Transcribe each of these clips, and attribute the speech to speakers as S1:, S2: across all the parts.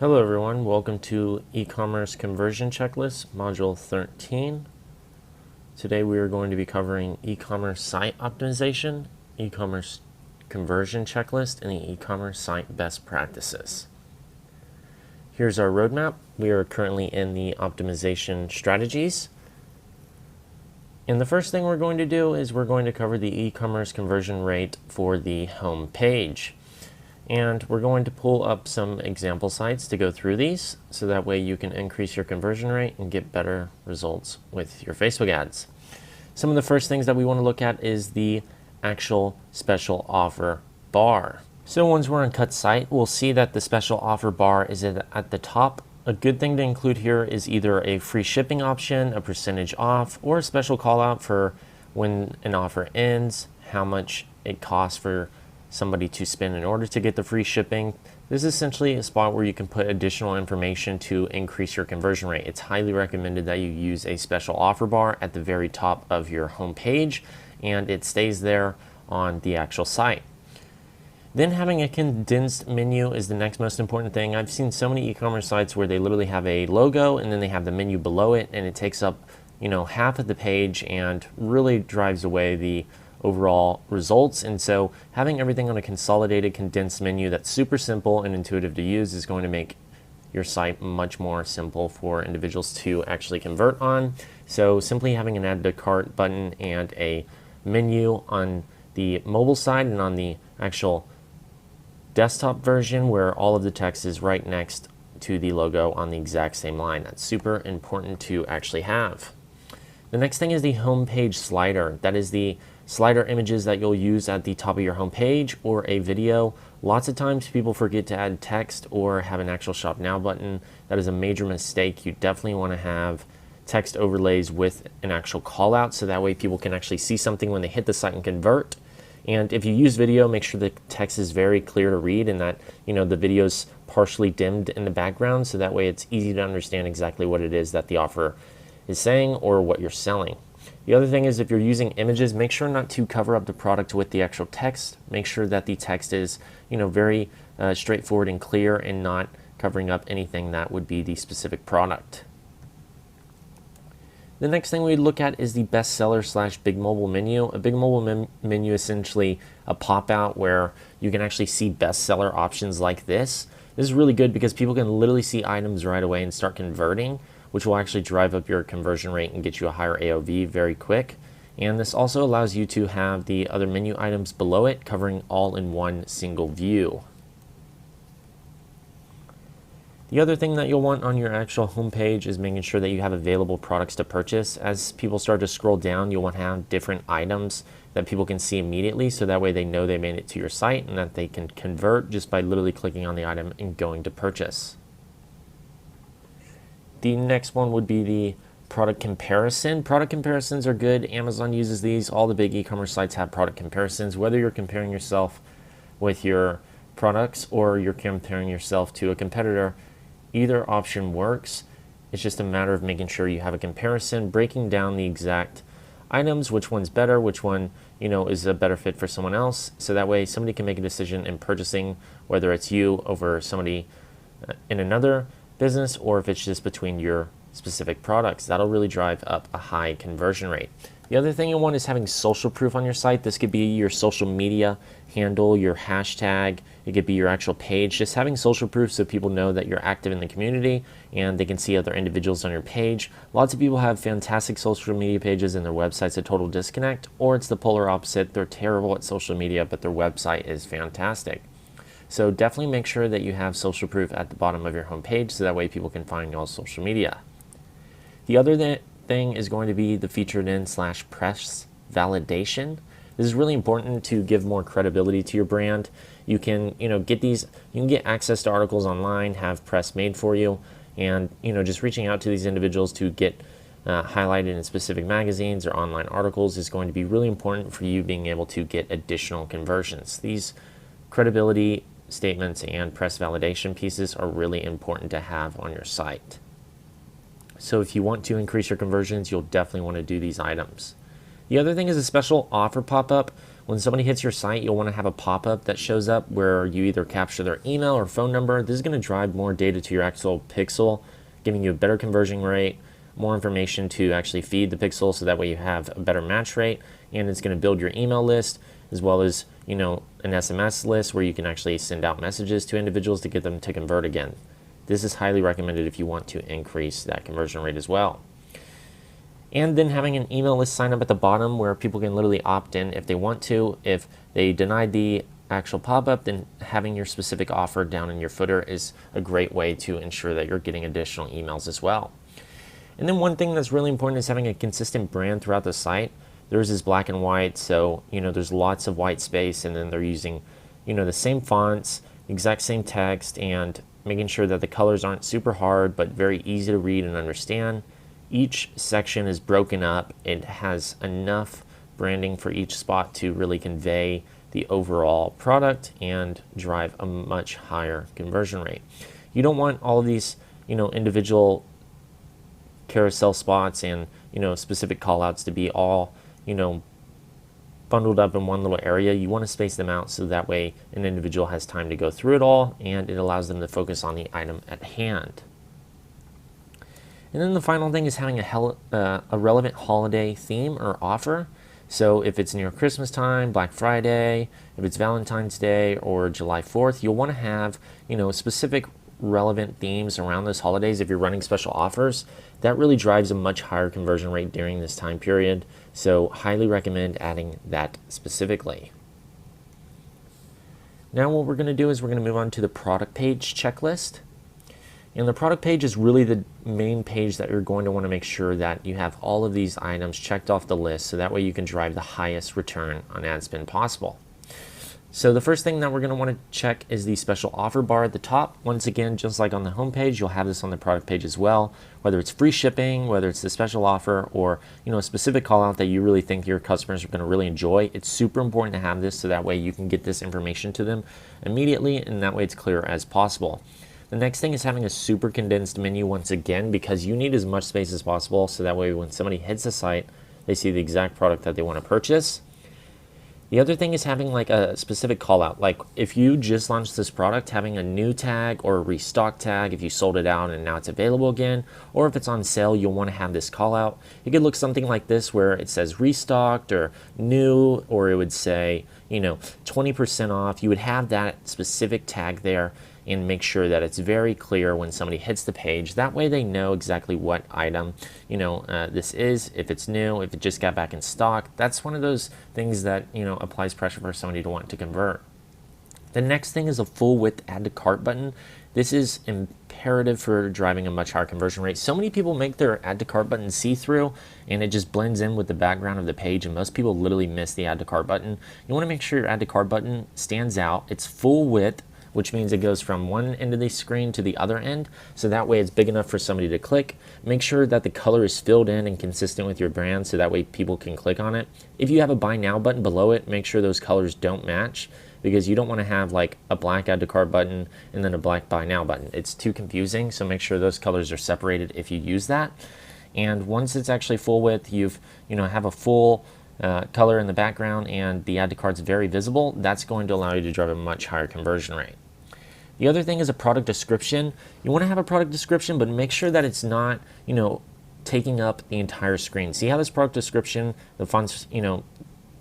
S1: Hello everyone, welcome to e-commerce conversion checklist module 13. Today we are going to be covering e-commerce site optimization, e-commerce conversion checklist, and the e-commerce site best practices. Here's our roadmap. We are currently in the optimization strategies. And the first thing we're going to do is we're going to cover the e-commerce conversion rate for the home page. And we're going to pull up some example sites to go through these so that way you can increase your conversion rate and get better results with your Facebook ads. Some of the first things that we want to look at is the actual special offer bar. So once we're on Cut Site, we'll see that the special offer bar is at the top. A good thing to include here is either a free shipping option, a percentage off, or a special call out for when an offer ends, how much it costs for somebody to spend in order to get the free shipping. This is essentially a spot where you can put additional information to increase your conversion rate. It's highly recommended that you use a special offer bar at the very top of your home page, and it stays there on the actual site. Then having a condensed menu is the next most important thing. I've seen so many e-commerce sites where they literally have a logo and then they have the menu below it, and it takes up, half of the page and really drives away the overall results. And so having everything on a consolidated condensed menu that's super simple and intuitive to use is going to make your site much more simple for individuals to actually convert on. So simply having an add to cart button and a menu on the mobile side and on the actual desktop version where all of the text is right next to the logo on the exact same line. That's super important to actually have. The next thing is the homepage slider. That is the slider images that you'll use at the top of your homepage or a video. Lots of times people forget to add text or have an actual Shop Now button. That is a major mistake. You definitely want to have text overlays with an actual call out so that way people can actually see something when they hit the site and convert. And if you use video, make sure the text is very clear to read and that the video's partially dimmed in the background so that way it's easy to understand exactly what it is that the offer is saying or what you're selling. The other thing is if you're using images, make sure not to cover up the product with the actual text. Make sure that the text is very straightforward and clear and not covering up anything that would be the specific product. The next thing we look at is the bestseller / big mobile menu. A big mobile menu is essentially a pop-out where you can actually see bestseller options like this. This is really good because people can literally see items right away and start converting, which will actually drive up your conversion rate and get you a higher AOV very quick. And this also allows you to have the other menu items below it covering all in one single view. The other thing that you'll want on your actual homepage is making sure that you have available products to purchase. As people start to scroll down, you'll want to have different items that people can see immediately so that way they know they made it to your site and that they can convert just by literally clicking on the item and going to purchase. The next one would be the product comparison. Product comparisons are good. Amazon uses these. All the big e-commerce sites have product comparisons. Whether you're comparing yourself with your products or you're comparing yourself to a competitor, either option works. It's just a matter of making sure you have a comparison, breaking down the exact items, which one's better, which one is a better fit for someone else. So that way somebody can make a decision in purchasing, whether it's you over somebody in another business or if it's just between your specific products. That'll really drive up a high conversion rate. The other thing you want is having social proof on your site. This could be your social media handle, your hashtag, it could be your actual page. Just having social proof so people know that you're active in the community and they can see other individuals on your page. Lots of people have fantastic social media pages and their website's a total disconnect, or it's the polar opposite. They're terrible at social media, but their website is fantastic. So definitely make sure that you have social proof at the bottom of your homepage so that way people can find you on social media. The other thing is going to be the featured in / press validation. This is really important to give more credibility to your brand. You can get access to articles online, have press made for you, and just reaching out to these individuals to get highlighted in specific magazines or online articles is going to be really important for you being able to get additional conversions. These credibility statements and press validation pieces are really important to have on your site. So if you want to increase your conversions, you'll definitely want to do these items. The other thing is a special offer pop-up. when somebody hits your site, you'll want to have a pop-up that shows up where you either capture their email or phone number. This is going to drive more data to your actual pixel, giving you a better conversion rate, more information to actually feed the pixel, so that way you have a better match rate, and it's going to build your email list as well as, you know, an SMS list where you can actually send out messages to individuals to get them to convert again. This is highly recommended if you want to increase that conversion rate as well. And then having an email list sign up at the bottom where people can literally opt in if they want to. If they denied the actual pop-up, then having your specific offer down in your footer is a great way to ensure that you're getting additional emails as well. And then one thing that's really important is having a consistent brand throughout the site. Theirs is black and white, so you know there's lots of white space, and then they're using, you know, the same fonts, exact same text, and making sure that the colors aren't super hard but very easy to read and understand. Each section is broken up. It has enough branding for each spot to really convey the overall product and drive a much higher conversion rate. You don't want all of these, you know, individual carousel spots and, you know, specific callouts to be all, you know, bundled up in one little area. You want to space them out so that way an individual has time to go through it all, and it allows them to focus on the item at hand. And then the final thing is having a relevant holiday theme or offer. So if it's near Christmas time, Black Friday, if it's Valentine's Day or July 4th, you'll want to have, you know, specific relevant themes around those holidays. If you're running special offers, that really drives a much higher conversion rate during this time period. So highly recommend adding that specifically. Now what we're going to do is we're going to move on to the product page checklist. And the product page is really the main page that you're going to want to make sure that you have all of these items checked off the list, so that way you can drive the highest return on ad spend possible. So the first thing that we're going to want to check is the special offer bar at the top. Once again, just like on the home page, you'll have this on the product page as well, whether it's free shipping, whether it's the special offer, or, you know, a specific call out that you really think your customers are going to really enjoy. It's super important to have this so that way you can get this information to them immediately, and that way it's clear as possible. The next thing is having a super condensed menu once again, because you need as much space as possible so that way when somebody hits the site, they see the exact product that they want to purchase. The other thing is having like a specific call out. Like if you just launched this product, having a new tag or a restock tag if you sold it out and now it's available again, or if it's on sale, you'll want to have this call out. It could look something like this where it says restocked or new, or it would say, you know, 20% off. You would have that specific tag there and make sure that it's very clear when somebody hits the page. That way they know exactly what item, you know, this is, if it's new, if it just got back in stock. That's one of those things that, you know, applies pressure for somebody to want to convert. The next thing is a full width add to cart button. This is imperative for driving a much higher conversion rate. So many people make their add to cart button see-through and it just blends in with the background of the page, and most people literally miss the add to cart button. You want to make sure your add to cart button stands out. It's full width, which means it goes from one end of the screen to the other end, so that way it's big enough for somebody to click. Make sure that the color is filled in and consistent with your brand, so that way people can click on it. If you have a buy now button below it, make sure those colors don't match, because you don't want to have like a black add to cart button and then a black buy now button. It's too confusing, so make sure those colors are separated if you use that. And once it's actually full width, you've, you know, have a full color in the background and the add to cart's very visible, that's going to allow you to drive a much higher conversion rate. The other thing is a product description. You want to have a product description, but make sure that it's not, you know, taking up the entire screen. See how this product description, the font's, you know,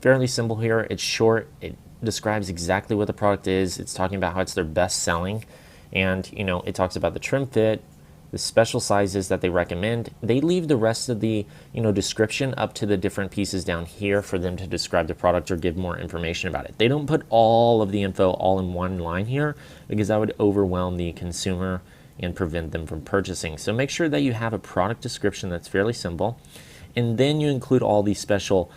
S1: fairly simple here. It's short. It describes exactly what the product is. It's talking about how it's their best selling, and, you know, it talks about the trim fit, the special sizes that they recommend. They leave the rest of the, you know, description up to the different pieces down here for them to describe the product or give more information about it. They don't put all of the info all in one line here, because that would overwhelm the consumer and prevent them from purchasing. So make sure that you have a product description that's fairly simple, and then you include all these special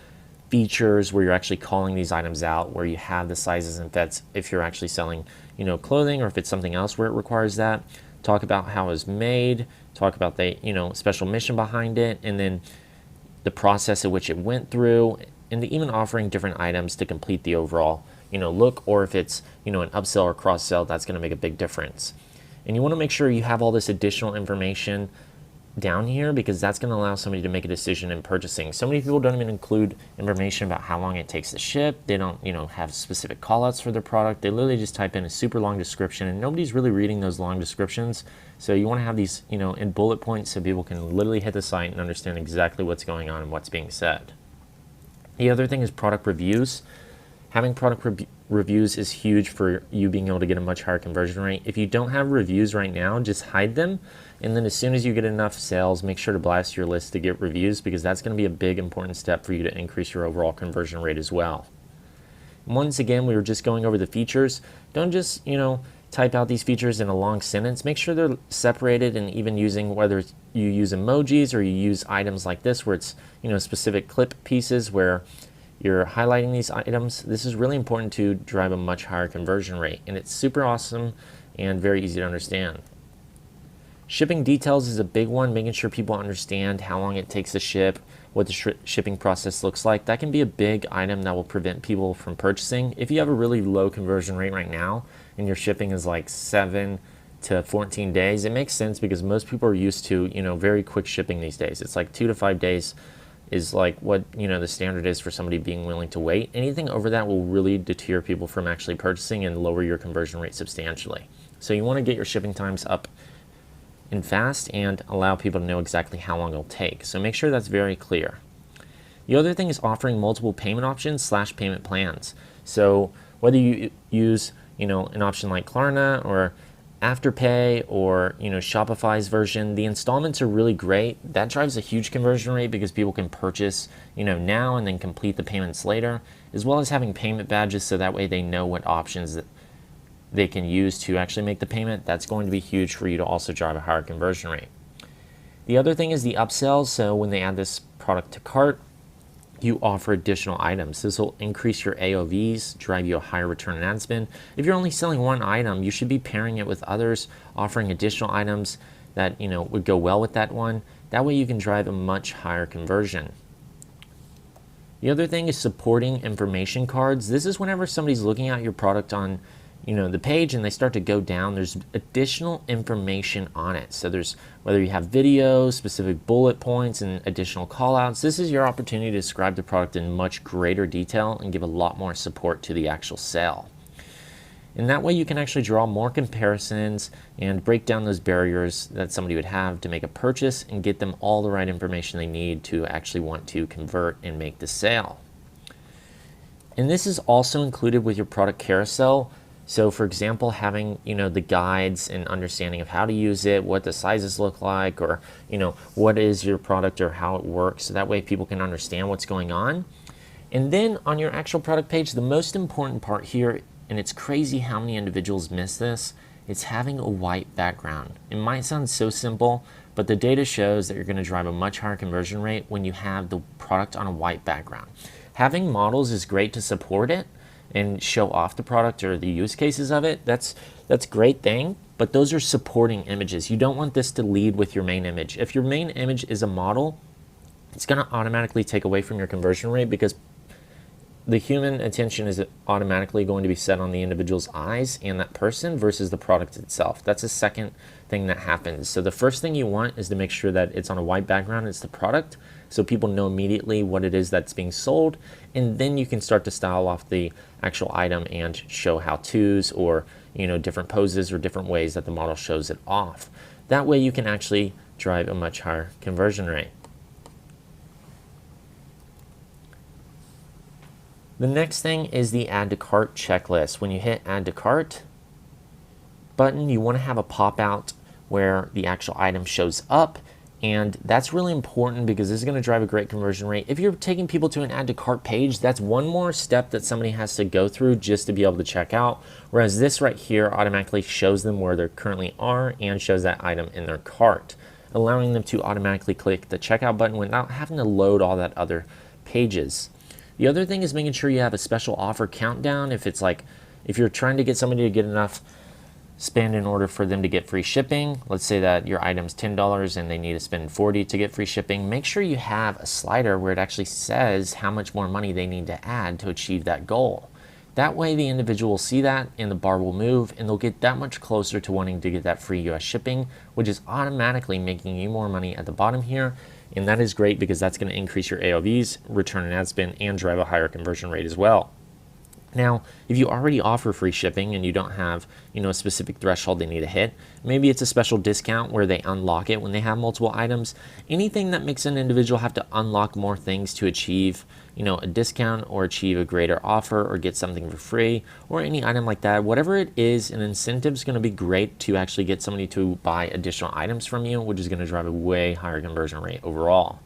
S1: features where you're actually calling these items out, where you have the sizes and fits if you're actually selling, you know, clothing, or if it's something else where it requires that. Talk about how it was made, talk about the, you know, special mission behind it, and then the process in which it went through, and even offering different items to complete the overall, you know, look, or if it's, you know, an upsell or cross-sell, that's going to make a big difference. And you want to make sure you have all this additional information down here because that's going to allow somebody to make a decision in purchasing. So many people don't even include information about how long it takes to ship. They don't, have specific callouts for their product. They literally just type in a super long description, and nobody's really reading those long descriptions. So you want to have these, in bullet points so people can literally hit the site and understand exactly what's going on and what's being said. The other thing is product reviews. Having product reviews is huge for you being able to get a much higher conversion rate. If you don't have reviews right now, just hide them. And then as soon as you get enough sales, make sure to blast your list to get reviews, because that's going to be a big important step for you to increase your overall conversion rate as well. Once again, we were just going over the features. Don't just, type out these features in a long sentence. Make sure they're separated, and even using, whether you use emojis or you use items like this where it's, specific clip pieces where you're highlighting these items. This is really important to drive a much higher conversion rate, and it's super awesome and very easy to understand. Shipping details is a big one, making sure people understand how long it takes to ship, what the shipping process looks like. That can be a big item that will prevent people from purchasing. If you have a really low conversion rate right now and your shipping is like 7 to 14 days, it makes sense because most people are used to, very quick shipping these days. It's like 2 to 5 days is like what, the standard is for somebody being willing to wait. Anything over that will really deter people from actually purchasing and lower your conversion rate substantially. So you want to get your shipping times up and fast and allow people to know exactly how long it'll take. So make sure that's very clear. The other thing is offering multiple payment options / payment plans. So whether you use, an option like Klarna or Afterpay or, Shopify's version, the installments are really great. That drives a huge conversion rate because people can purchase, now and then complete the payments later, as well as having payment badges so that way they know what options that they can use to actually make the payment. That's going to be huge for you to also drive a higher conversion rate. The other thing is the upsells. So when they add this product to cart, you offer additional items. This will increase your AOVs, drive you a higher return on ad spend. If you're only selling one item, you should be pairing it with others, offering additional items that would go well with that one. That way you can drive a much higher conversion. The other thing is supporting information cards. This is whenever somebody's looking at your product on the page and they start to go down, there's additional information on it. So there's, whether you have videos, specific bullet points, and additional callouts, this is your opportunity to describe the product in much greater detail and give a lot more support to the actual sale. And that way you can actually draw more comparisons and break down those barriers that somebody would have to make a purchase and get them all the right information they need to actually want to convert and make the sale. And this is also included with your product carousel. So for example, having, the guides and understanding of how to use it, what the sizes look like, or, what is your product or how it works. So that way people can understand what's going on. And then on your actual product page, the most important part here, and it's crazy how many individuals miss this, it's having a white background. It might sound so simple, but the data shows that you're going to drive a much higher conversion rate when you have the product on a white background. Having models is great to support it and show off the product or the use cases of it. That's a great thing, but those are supporting images. You don't want this to lead with your main image. If your main image is a model, it's going to automatically take away from your conversion rate because the human attention is automatically going to be set on the individual's eyes and that person versus the product itself. That's the second thing that happens. So the first thing you want is to make sure that it's on a white background, it's the product, so people know immediately what it is that's being sold, and then you can start to style off the actual item and show how-tos or different poses or different ways that the model shows it off. That way you can actually drive a much higher conversion rate. The next thing is the add to cart checklist. When you hit add to cart button, you want to have a pop out where the actual item shows up, and that's really important because this is going to drive a great conversion rate. If you're taking people to an add to cart page, that's one more step that somebody has to go through just to be able to check out, whereas this right here automatically shows them where they currently are and shows that item in their cart, allowing them to automatically click the checkout button without having to load all that other pages. The other thing is making sure you have a special offer countdown. If you're trying to get somebody to get enough spend in order for them to get free shipping, let's say that your item's $10 and they need to spend $40 to get free shipping, make sure you have a slider where it actually says how much more money they need to add to achieve that goal. That way the individual will see that and the bar will move, and they'll get that much closer to wanting to get that free US shipping, which is automatically making you more money at the bottom here. And that is great because that's going to increase your AOVs, return on ad spend, and drive a higher conversion rate as well. Now, if you already offer free shipping and you don't have, a specific threshold they need to hit, maybe it's a special discount where they unlock it when they have multiple items. Anything that makes an individual have to unlock more things to achieve, a discount or achieve a greater offer or get something for free or any item like that, whatever it is, an incentive is going to be great to actually get somebody to buy additional items from you, which is going to drive a way higher conversion rate overall.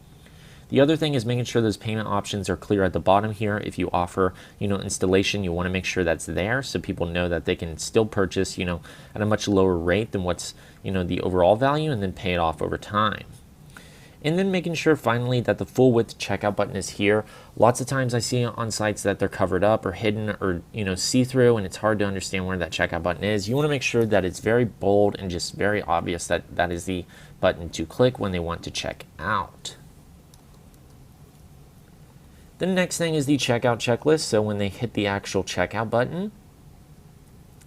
S1: The other thing is making sure those payment options are clear at the bottom here. If you offer, installation, you want to make sure that's there so people know that they can still purchase, at a much lower rate than what's, the overall value, and then pay it off over time. And then making sure finally that the full width checkout button is here. Lots of times I see on sites that they're covered up or hidden or, see-through, and it's hard to understand where that checkout button is. You want to make sure that it's very bold and just very obvious that that is the button to click when they want to check out. The next thing is the checkout checklist. So when they hit the actual checkout button,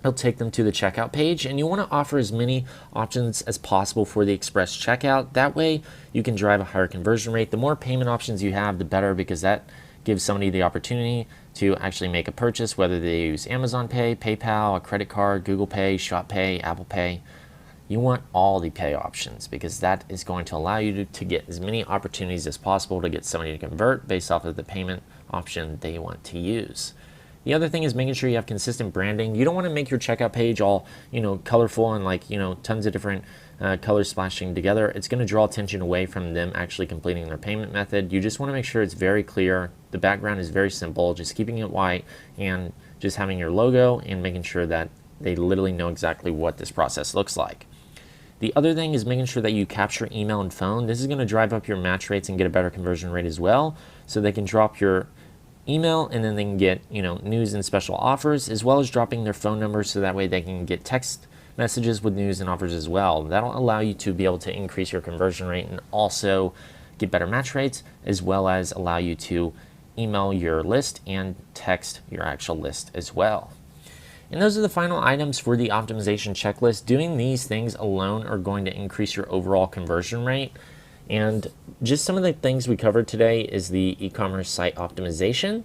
S1: it'll take them to the checkout page, and you want to offer as many options as possible for the express checkout. That way you can drive a higher conversion rate. The more payment options you have, the better, because that gives somebody the opportunity to actually make a purchase, whether they use Amazon Pay, PayPal, a credit card, Google Pay, Shop Pay, Apple Pay. You want all the pay options because that is going to allow you to get as many opportunities as possible to get somebody to convert based off of the payment option they want to use. The other thing is making sure you have consistent branding. You don't want to make your checkout page all, colorful and like, tons of different colors splashing together. It's going to draw attention away from them actually completing their payment method. You just want to make sure it's very clear. The background is very simple, just keeping it white and just having your logo and making sure that they literally know exactly what this process looks like. The other thing is making sure that you capture email and phone. This is going to drive up your match rates and get a better conversion rate as well. So they can drop your email and then they can get, news and special offers, as well as dropping their phone number so that way they can get text messages with news and offers as well. That'll allow you to be able to increase your conversion rate and also get better match rates, as well as allow you to email your list and text your actual list as well. And those are the final items for the optimization checklist. Doing these things alone are going to increase your overall conversion rate. And just some of the things we covered today is the e-commerce site optimization,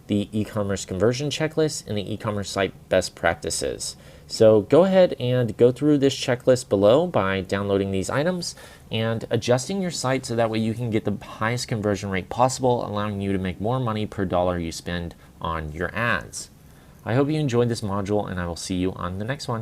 S1: the e-commerce conversion checklist, and the e-commerce site best practices. So go ahead and go through this checklist below by downloading these items and adjusting your site so that way you can get the highest conversion rate possible, allowing you to make more money per dollar you spend on your ads. I hope you enjoyed this module, and I will see you on the next one.